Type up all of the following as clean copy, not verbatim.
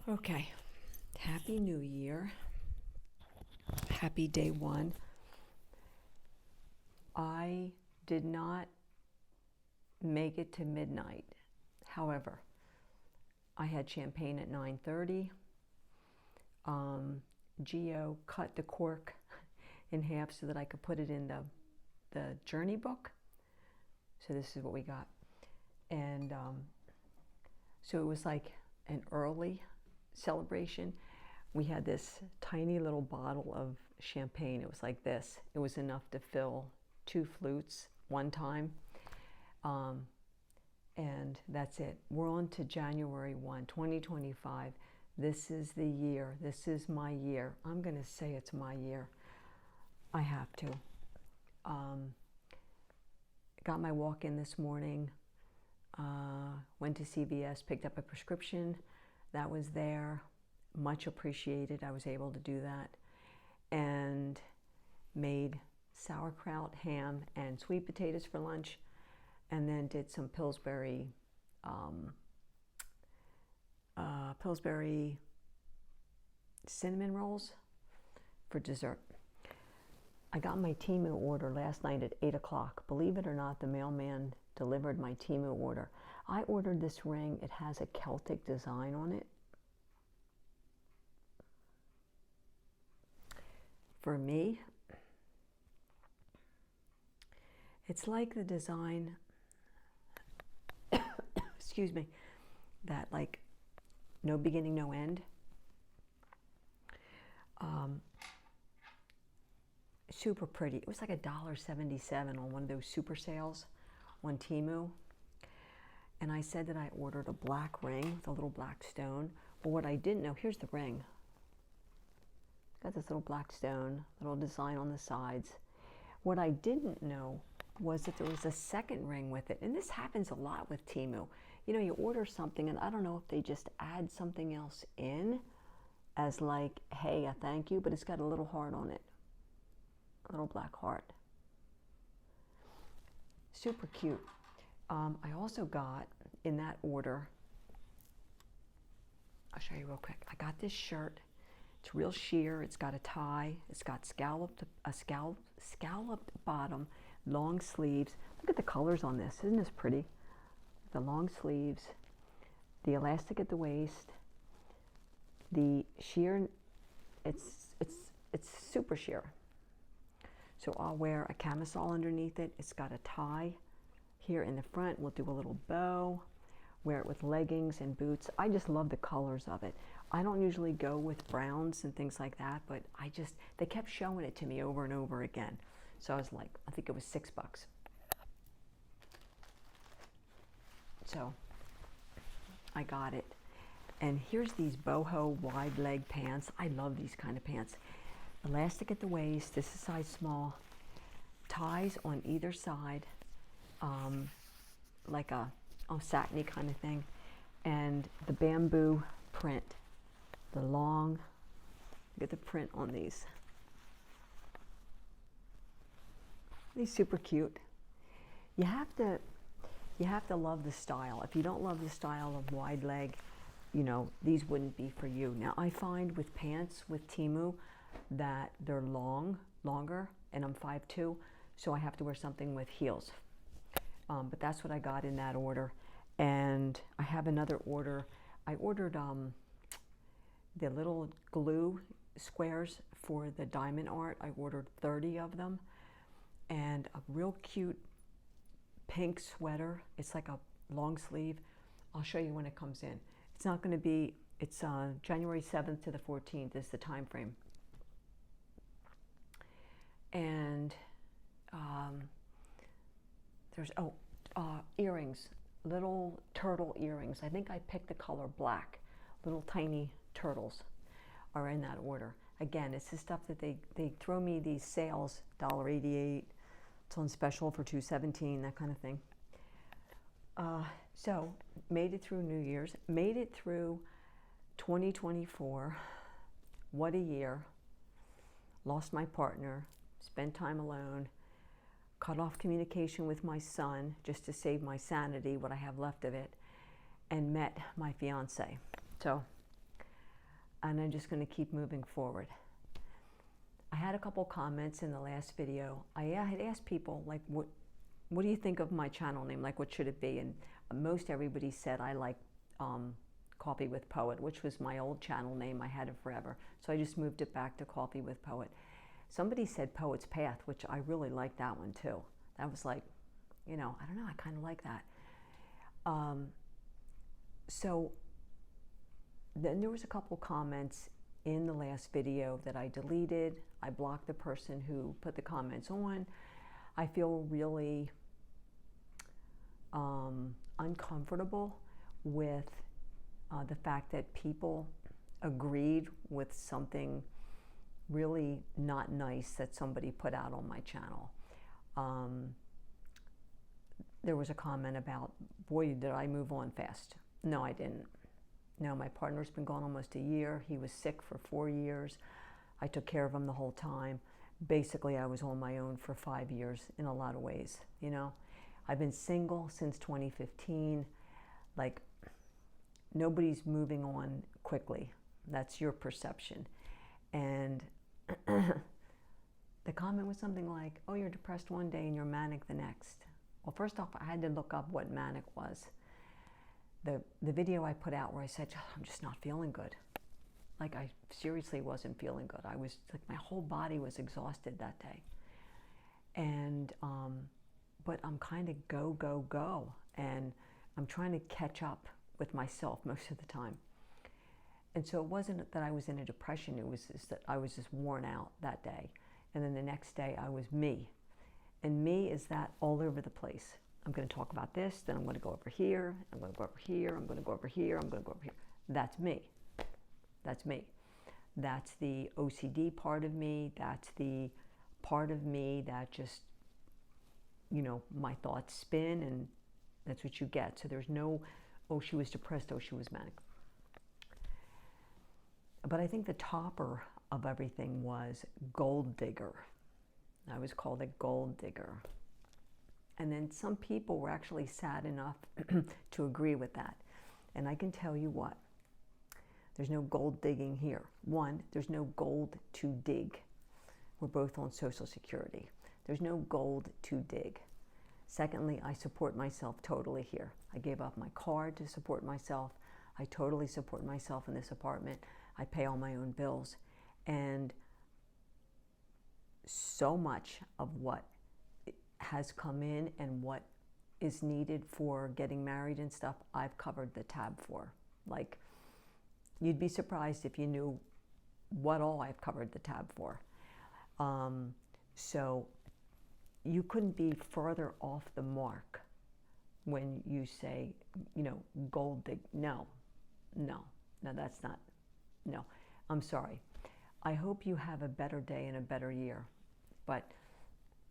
Okay, Happy New Year. Happy day one. I did not make it to midnight. However, I had champagne at 9:30. Gio cut the cork in half so that I could put it in the journey book. So this is what we got. And so it was like an early celebration. We had this tiny little bottle of champagne. It was like this. It was enough to fill 2 flutes one time. And that's it. We're on to January 1, 2025. This is the year. This is my year. I'm going to say it's my year. I have to. Got my walk in this morning. Went to CVS, picked up a prescription that was there. Much appreciated. I was able to do that. And made sauerkraut, ham, and sweet potatoes for lunch. And then did some Pillsbury cinnamon rolls for dessert. I got my Temu order last night at 8 o'clock. Believe it or not, the mailman delivered my Temu order. I ordered this ring. It has a Celtic design on it. For me, it's like the design, excuse me, that like no beginning, no end. Super pretty. It was like $1.77 on one of those super sales on Temu. And I said that I ordered a black ring with a little black stone. But what I didn't know, here's the ring. Got this little black stone, little design on the sides. What I didn't know was that there was a second ring with it. And this happens a lot with Temu. You know, you order something and I don't know if they just add something else in as like, hey, a thank you, but it's got a little heart on it. A little black heart. Super cute. I also got in that order, I'll show you real quick. I got this shirt. It's real sheer. It's got a tie. It's got scalloped bottom, long sleeves. Look at the colors on this. Isn't this pretty? The long sleeves, the elastic at the waist, the sheer. It's super sheer. So I'll wear a camisole underneath it. It's got a tie here in the front. We'll do a little bow. Wear it with leggings and boots. I just love the colors of it. I don't usually go with browns and things like that, but they kept showing it to me over and over again. So I was like, I think it was $6. So I got it. And here's these boho wide leg pants. I love these kind of pants. Elastic at the waist. This is size small. Ties on either side, like a satiny kind of thing. And the bamboo print. The long, look at the print on these. These super cute. You have to love the style. If you don't love the style of wide leg, you know, these wouldn't be for you. Now I find with pants with Temu that they're longer, and I'm 5'2", so I have to wear something with heels. But that's what I got in that order. And I have another order. I ordered the little glue squares for the diamond art. I ordered 30 of them. And a real cute pink sweater. It's like a long sleeve. I'll show you when it comes in. It's not going to be, it's January 7th to the 14th is the time frame. And there's, earrings, little turtle earrings. I think I picked the color black. Little tiny turtles are in that order. Again, it's the stuff that they throw me these sales, $1.88, it's on special for $2.17, that kind of thing. So, made it through New Year's, made it through 2024. What a year. Lost my partner, spent time alone, cut off communication with my son just to save my sanity, what I have left of it, and met my fiance. So and I'm just going to keep moving forward. I had a couple comments in the last video. I had asked people, like, what do you think of my channel name? Like, what should it be? And most everybody said I like Coffee with Poet, which was my old channel name. I had it forever. So I just moved it back to Coffee with Poet. Somebody said Poet's Path, which I really liked that one too. That was like, you know, I don't know, I kind of like that. So then there was a couple comments in the last video that I deleted. I blocked the person who put the comments on. I feel really uncomfortable with the fact that people agreed with something really not nice that somebody put out on my channel. There was a comment about, boy, did I move on fast. No, I didn't. No, my partner's been gone almost a year. He was sick for 4 years. I took care of him the whole time. Basically, I was on my own for 5 years in a lot of ways, you know. I've been single since 2015. Like, nobody's moving on quickly. That's your perception. And the comment was something like, oh, you're depressed one day and you're manic the next. Well, first off, I had to look up what manic was. The video I put out where I said, I'm just not feeling good. Like, I seriously wasn't feeling good. I was, like, my whole body was exhausted that day. And, but I'm kind of go. And I'm trying to catch up with myself most of the time. And so it wasn't that I was in a depression, it was just that I was just worn out that day. And then the next day I was me. And me is that all over the place. I'm going to talk about this, then I'm going to go over here, I'm going to go over here, I'm going to go over here, I'm going to go over here. That's me. That's me. That's the OCD part of me. That's the part of me that just, you know, my thoughts spin and that's what you get. So there's no, oh, she was depressed, oh, she was manic. But I think the topper of everything was gold digger. I was called a gold digger. And then some people were actually sad enough to agree with that. And I can tell you what, there's no gold digging here. One, there's no gold to dig. We're both on Social Security. There's no gold to dig. Secondly, I support myself totally here. I gave up my car to support myself. I totally support myself in this apartment. I pay all my own bills. And so much of what has come in and what is needed for getting married and stuff, I've covered the tab for. Like, you'd be surprised if you knew what all I've covered the tab for. So you couldn't be further off the mark when you say, you know, gold dig. No, that's not, no. I'm sorry. I hope you have a better day and a better year. But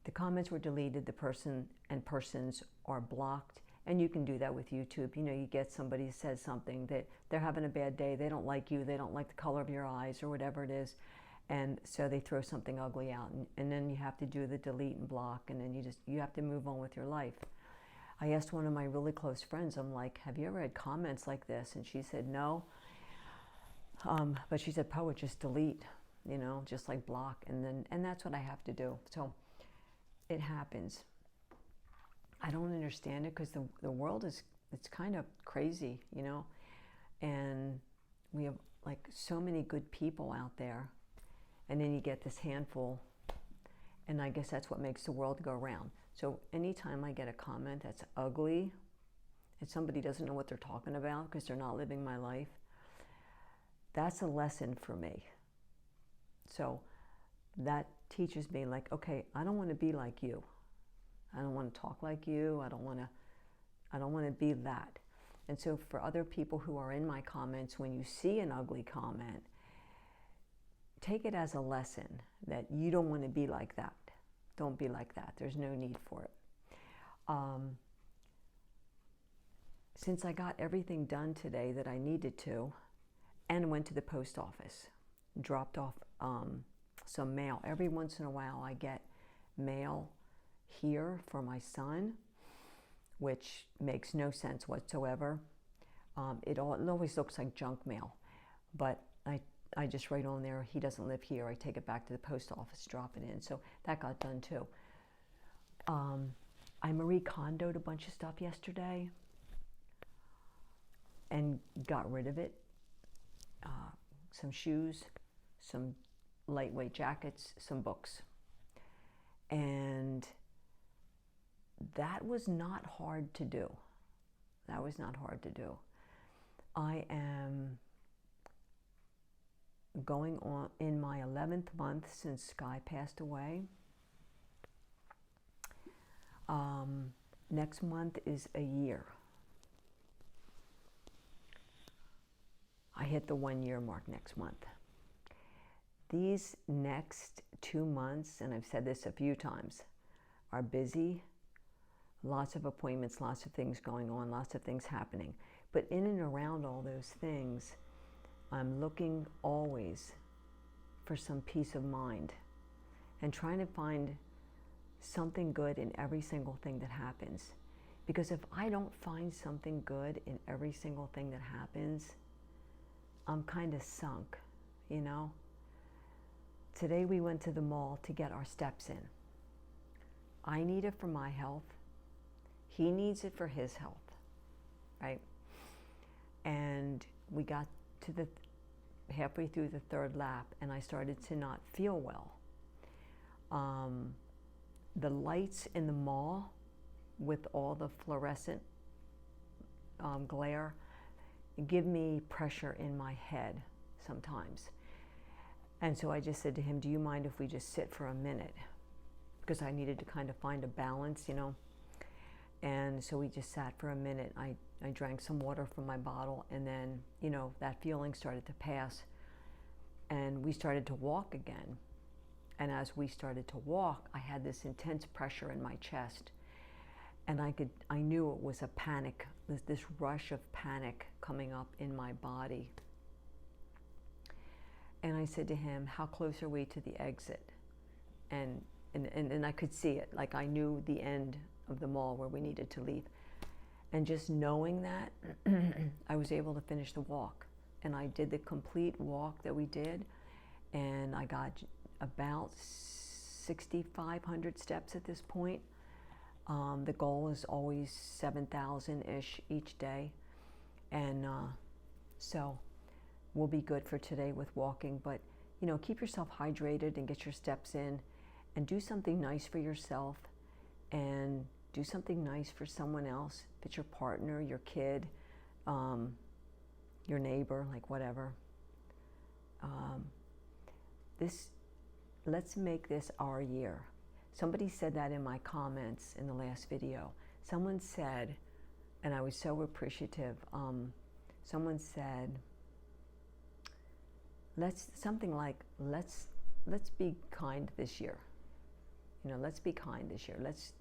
the comments were deleted, the person and persons are blocked, and you can do that with YouTube. You know, you get somebody who says something that they're having a bad day, they don't like you, they don't like the color of your eyes or whatever it is, and so they throw something ugly out, and then you have to do the delete and block, and then you have to move on with your life. I asked one of my really close friends, I'm like, have you ever had comments like this? And she said no, but she said, Poet, just delete, you know, just like block, and that's what I have to do. So it happens. I don't understand it because the world is, it's kind of crazy, you know, and we have like so many good people out there, and then you get this handful, and I guess that's what makes the world go round. So anytime I get a comment that's ugly and somebody doesn't know what they're talking about because they're not living my life, that's a lesson for me. So that teaches me, like, okay, I don't want to be like you. I don't want to talk like you. I don't want to be that. And so for other people who are in my comments, when you see an ugly comment, take it as a lesson that you don't want to be like that. Don't be like that. There's no need for it. Since I got everything done today that I needed to, and went to the post office, dropped off some mail. Every once in a while I get mail here for my son, which makes no sense whatsoever. It always looks like junk mail, but I just write on there, he doesn't live here. I take it back to the post office, drop it in. So that got done too. I Marie Kondoed a bunch of stuff yesterday and got rid of it. Some shoes, some lightweight jackets, some books. And that was not hard to do. That was not hard to do. I am going on in my 11th month since Sky passed away. Next month is a year. I hit the 1 year mark next month. These next 2 months, and I've said this a few times, are busy. Lots of appointments, lots of things going on, lots of things happening. But in and around all those things, I'm looking always for some peace of mind and trying to find something good in every single thing that happens. Because if I don't find something good in every single thing that happens, I'm kind of sunk, you know? Today we went to the mall to get our steps in. I need it for my health. He needs it for his health, right? And we got to the halfway through the third lap and I started to not feel well. The lights in the mall with all the fluorescent glare give me pressure in my head sometimes. And so I just said to him, do you mind if we just sit for a minute? Because I needed to kind of find a balance, you know. And so we just sat for a minute. I drank some water from my bottle, and then, you know, that feeling started to pass. And we started to walk again. And as we started to walk, I had this intense pressure in my chest. And I knew it was a panic, this rush of panic coming up in my body. And I said to him, how close are we to the exit? And I could see it, like I knew the end of the mall where we needed to leave. And just knowing that, I was able to finish the walk. And I did the complete walk that we did, and I got about 6,500 steps at this point. The goal is always 7,000-ish each day. And so we'll be good for today with walking, but you know, keep yourself hydrated and get your steps in and do something nice for yourself and do something nice for someone else. If it's your partner, your kid, your neighbor, like whatever. Let's make this our year. Somebody said that in my comments in the last video. Someone said, and I was so appreciative, someone said, let's be kind this year. You know, let's be kind this year. Let's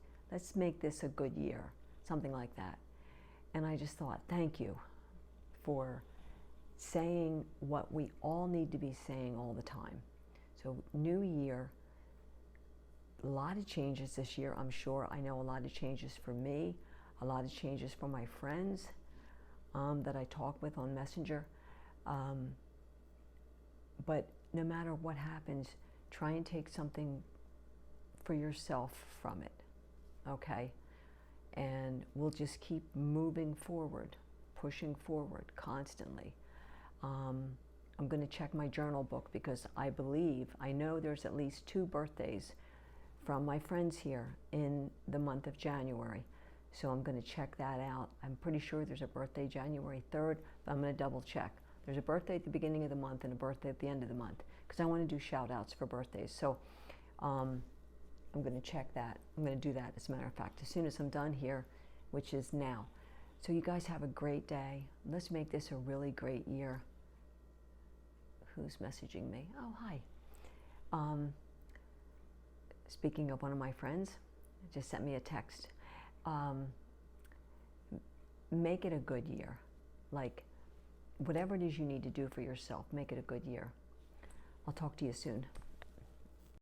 make this a good year, something like that. And I just thought, thank you for saying what we all need to be saying all the time. So new year, a lot of changes this year, I'm sure. I know a lot of changes for me, a lot of changes for my friends that I talk with on Messenger. But no matter what happens, try and take something for yourself from it, okay? And we'll just keep moving forward, pushing forward constantly. I'm going to check my journal book because I know there's at least 2 birthdays from my friends here in the month of January. So I'm going to check that out. I'm pretty sure there's a birthday January 3rd, but I'm going to double check. There's a birthday at the beginning of the month and a birthday at the end of the month because I want to do shout outs for birthdays. So I'm going to check that. I'm going to do that, as a matter of fact, as soon as I'm done here, which is now. So you guys have a great day. Let's make this a really great year. Who's messaging me? Oh, hi. Speaking of one of my friends, just sent me a text. Make it a good year. Like, whatever it is you need to do for yourself, make it a good year. I'll talk to you soon.